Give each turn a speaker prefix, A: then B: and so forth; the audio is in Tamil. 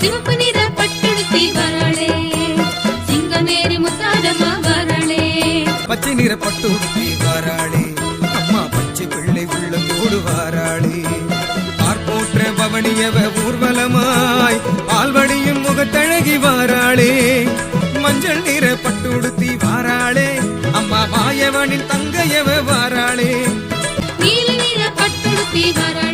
A: சிவப்பு நிற பட்டுடுத்தி வராளே சிங்கமேரி முத்தாரம்மா வராளே
B: பச்சை நிற பட்டுடுத்தி வராளே அம்மா பச்சை பிள்ளை உள்ளத்தோடு வாராளே பார்ப்போற்ற பவனியவ ஊர்வலமாய் பால்வடியும் முகத்தழகி வாராளே மஞ்சள் நிற பட்டுடுத்தி வாராளே அம்மா மாயவனின் தங்கையவ வாராளே
A: நீல நிற பட்டுடுத்தி வராளே